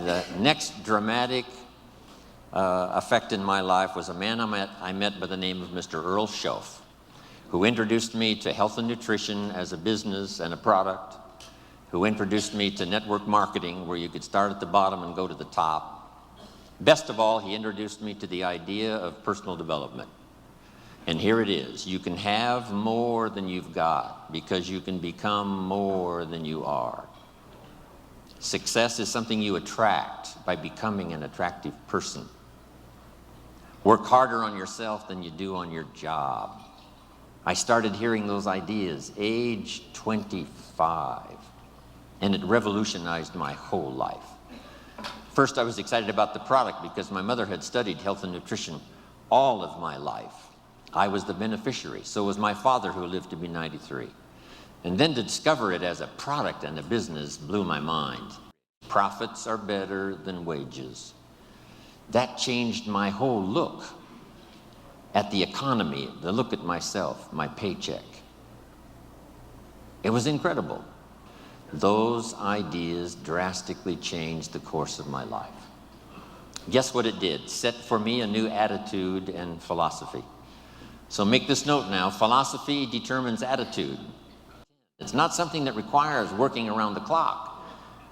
The next dramatic effect in my life was a man I met by the name of Mr. Earl Schoaf, who introduced me to health and nutrition as a business and a product, who introduced me to network marketing, where you could start at the bottom and go to the top. Best of all, he introduced me to the idea of personal development. And here it is. You can have more than you've got because you can become more than you are. Success is something you attract by becoming an attractive person. Work harder on yourself than you do on your job. I started hearing those ideas age 25, and it revolutionized my whole life. First, I was excited about the product because my mother had studied health and nutrition all of my life. I was the beneficiary. So was my father, who lived to be 93. And then to discover it as a product and a business blew my mind. Profits are better than wages. That changed my whole look at the economy, the look at myself, my paycheck. It was incredible. Those ideas drastically changed the course of my life. Guess what it did? Set for me a new attitude and philosophy. So make this note now, philosophy determines attitude. It's not something that requires working around the clock.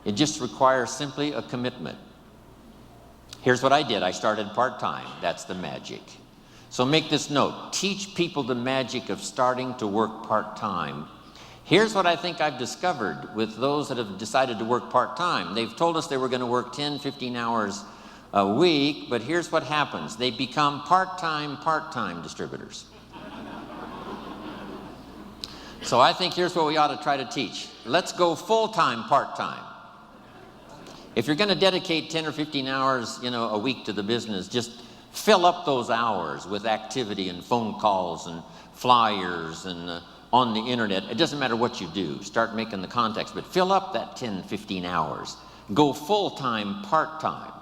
It just requires simply a commitment. Here's what I did. I started part-time. That's the magic. So make this note. Teach people the magic of starting to work part-time. Here's what I think I've discovered with those that have decided to work part-time. They've told us they were going to work 10, 15 hours a week, but here's what happens. They become part-time distributors. So I think here's what we ought to try to teach. Let's go full-time, part-time. If you're going to dedicate 10 or 15 hours, a week to the business, just fill up those hours with activity and phone calls and flyers and on the internet. It doesn't matter what you do. Start making the contacts, but fill up that 10, 15 hours. Go full-time, part-time.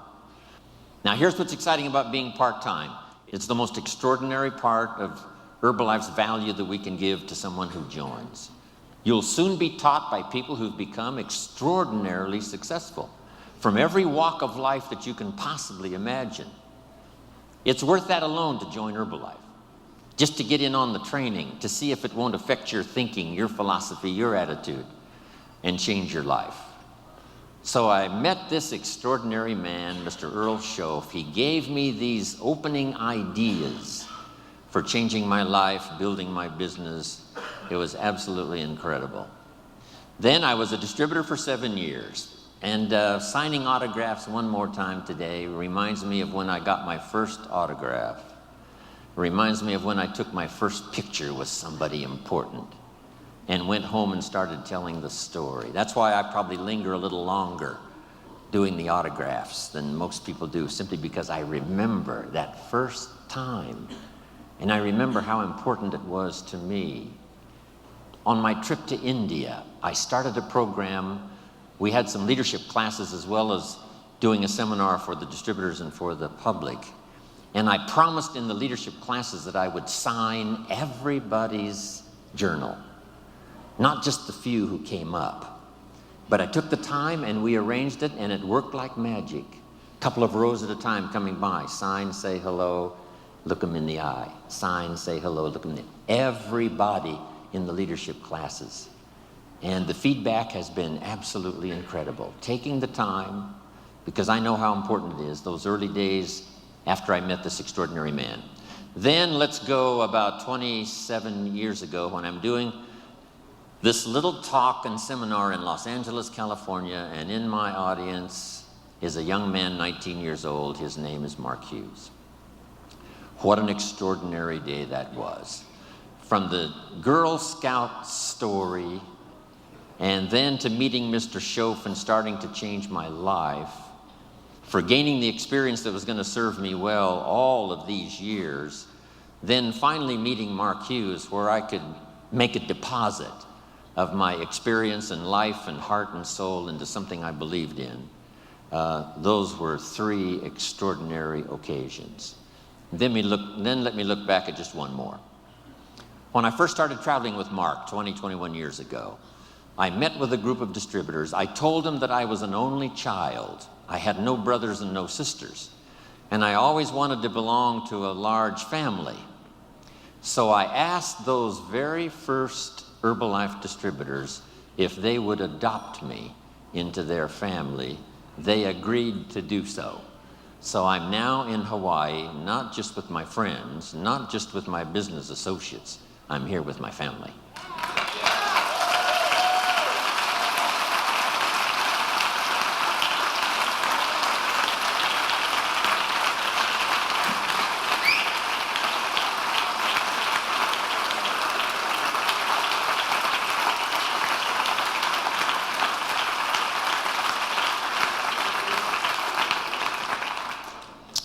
Now, here's what's exciting about being part-time. It's the most extraordinary part of Herbalife's value that we can give to someone who joins. You'll soon be taught by people who've become extraordinarily successful from every walk of life that you can possibly imagine. It's worth that alone to join Herbalife, just to get in on the training, to see if it won't affect your thinking, your philosophy, your attitude, and change your life. So I met this extraordinary man, Mr. Earl Schoaf. He gave me these opening ideas for changing my life, building my business. It was absolutely incredible. Then I was a distributor for 7 years. And signing autographs one more time today reminds me of when I got my first autograph. It reminds me of when I took my first picture with somebody important and went home and started telling the story. That's why I probably linger a little longer doing the autographs than most people do, simply because I remember that first time. And I remember how important it was to me. On my trip to India, I started a program. We had some leadership classes as well as doing a seminar for the distributors and for the public. And I promised in the leadership classes that I would sign everybody's journal, not just the few who came up. But I took the time and we arranged it, and it worked like magic. A couple of rows at a time coming by. Sign, say hello, look them in the eye. Sign, say hello, look them in the eye. Everybody in the leadership classes. And the feedback has been absolutely incredible. Taking the time, because I know how important it is, those early days after I met this extraordinary man. Then let's go about 27 years ago when I'm doing this little talk and seminar in Los Angeles, California, and in my audience is a young man, 19 years old. His name is Mark Hughes. What an extraordinary day that was. From the Girl Scout story, and then to meeting Mr. Schoaf and starting to change my life, for gaining the experience that was going to serve me well all of these years, then finally meeting Mark Hughes, where I could make a deposit of my experience and life and heart and soul into something I believed in. Those were 3 extraordinary occasions. Then let me look back at just one more. When I first started traveling with Mark 21 years ago, I met with a group of distributors. I told them that I was an only child. I had no brothers and no sisters. And I always wanted to belong to a large family. So I asked those very first Herbalife distributors if they would adopt me into their family. They agreed to do so. So I'm now in Hawaii, not just with my friends, not just with my business associates. I'm here with my family.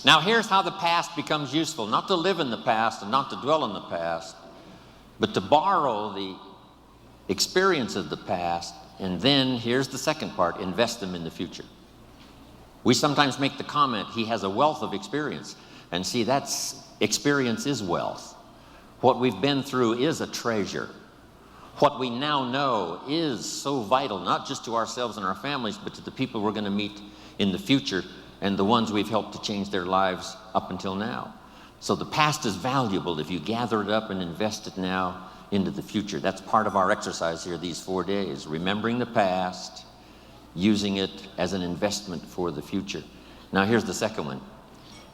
Now here's how the past becomes useful. Not to live in the past and not to dwell in the past, but to borrow the experience of the past, and then, here's the second part, invest them in the future. We sometimes make the comment, he has a wealth of experience. And see, experience is wealth. What we've been through is a treasure. What we now know is so vital, not just to ourselves and our families, but to the people we're going to meet in the future and the ones we've helped to change their lives up until now. So the past is valuable if you gather it up and invest it now into the future. That's part of our exercise here these 4 days, remembering the past, using it as an investment for the future. Now here's the second one.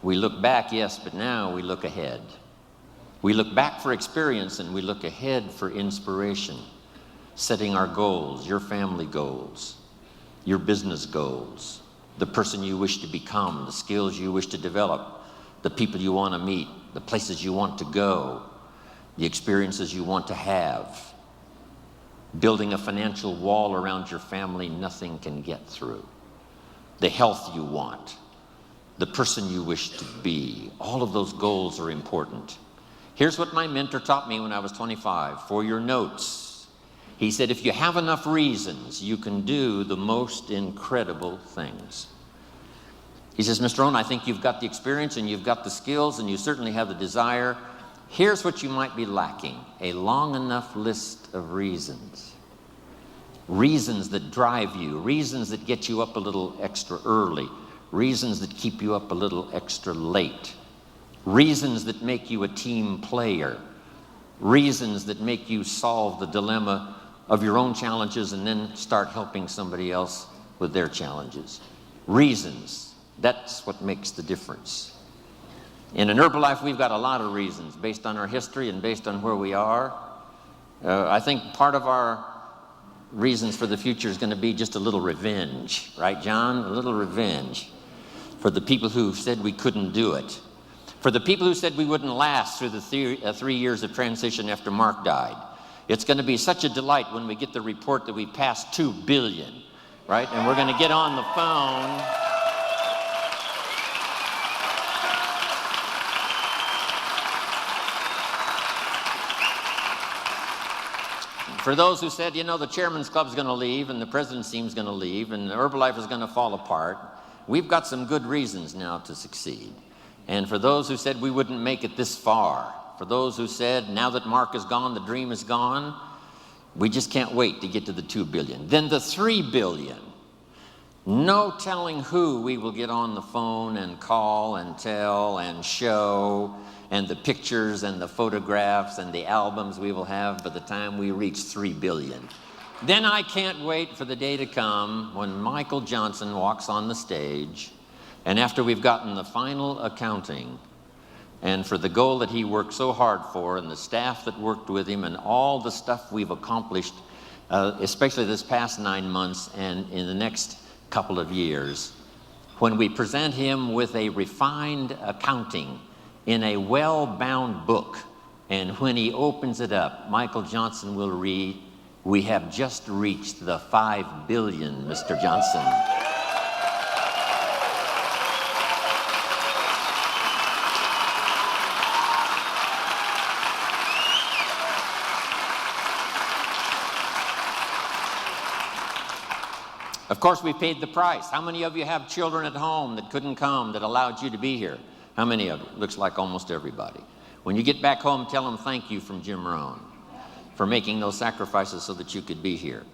We look back, yes, but now we look ahead. We look back for experience and we look ahead for inspiration, setting our goals, your family goals, your business goals, the person you wish to become, the skills you wish to develop, the people you want to meet, the places you want to go, the experiences you want to have, building a financial wall around your family nothing can get through, the health you want, the person you wish to be. All of those goals are important. Here's what my mentor taught me when I was 25, for your notes. He said, if you have enough reasons, you can do the most incredible things. He says, Mr. Rohn, I think you've got the experience and you've got the skills and you certainly have the desire. Here's what you might be lacking, a long enough list of reasons. Reasons that drive you, reasons that get you up a little extra early, reasons that keep you up a little extra late, reasons that make you a team player, reasons that make you solve the dilemma of your own challenges and then start helping somebody else with their challenges. Reasons, that's what makes the difference. In an Herbalife, we've got a lot of reasons based on our history and based on where we are. I think part of our reasons for the future is going to be just a little revenge, right, John? A little revenge for the people who said we couldn't do it, for the people who said we wouldn't last through the 3 years of transition after Mark died. It's going to be such a delight when we get the report that we passed 2 billion, right? And we're going to get on the phone. For those who said, you know, the chairman's club's going to leave and the president's team's going to leave and Herbalife is going to fall apart, we've got some good reasons now to succeed. And for those who said we wouldn't make it this far, for those who said, now that Mark is gone, the dream is gone, we just can't wait to get to the 2 billion. Then the 3 billion. No telling who we will get on the phone and call and tell and show, and the pictures and the photographs and the albums we will have by the time we reach 3 billion. Then I can't wait for the day to come when Michael Johnson walks on the stage, and after we've gotten the final accounting, and for the goal that he worked so hard for, and the staff that worked with him, and all the stuff we've accomplished, especially this past 9 months and in the next couple of years, when we present him with a refined accounting in a well-bound book, and when he opens it up, Michael Johnson will read, "We have just reached the 5 billion, Mr. Johnson." Of course, we paid the price. How many of you have children at home that couldn't come, that allowed you to be here? How many of you? Looks like almost everybody. When you get back home, tell them thank you from Jim Rohn for making those sacrifices so that you could be here.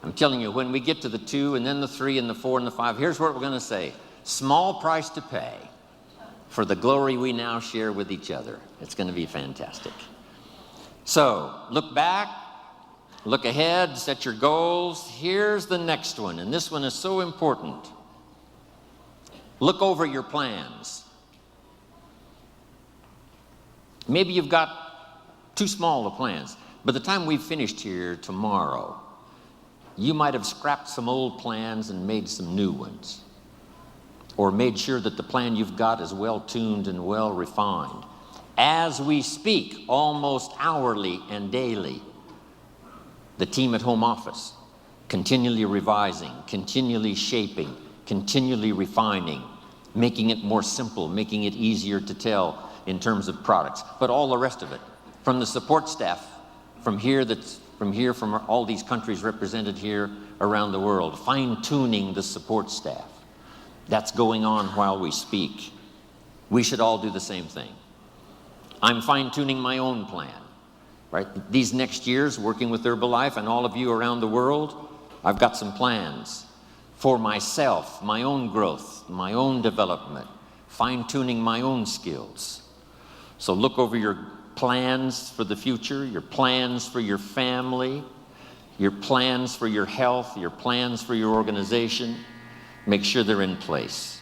I'm telling you, when we get to the 2 and then the 3 and the 4 and the 5, here's what we're going to say. Small price to pay for the glory we now share with each other. It's going to be fantastic. So, look back, look ahead, set your goals. Here's the next one, and this one is so important. Look over your plans. Maybe you've got too small of plans. By the time we've finished here tomorrow, you might have scrapped some old plans and made some new ones, or made sure that the plan you've got is well tuned and well refined. As we speak, almost hourly and daily, the team at home office, continually revising, continually shaping, continually refining, making it more simple, making it easier to tell in terms of products, but all the rest of it, from the support staff, from all these countries represented here around the world, fine-tuning the support staff. That's going on while we speak. We should all do the same thing. I'm fine-tuning my own plan, right? These next years, working with Herbalife and all of you around the world, I've got some plans for myself, my own growth, my own development, fine-tuning my own skills. So look over your plans for the future, your plans for your family, your plans for your health, your plans for your organization. Make sure they're in place.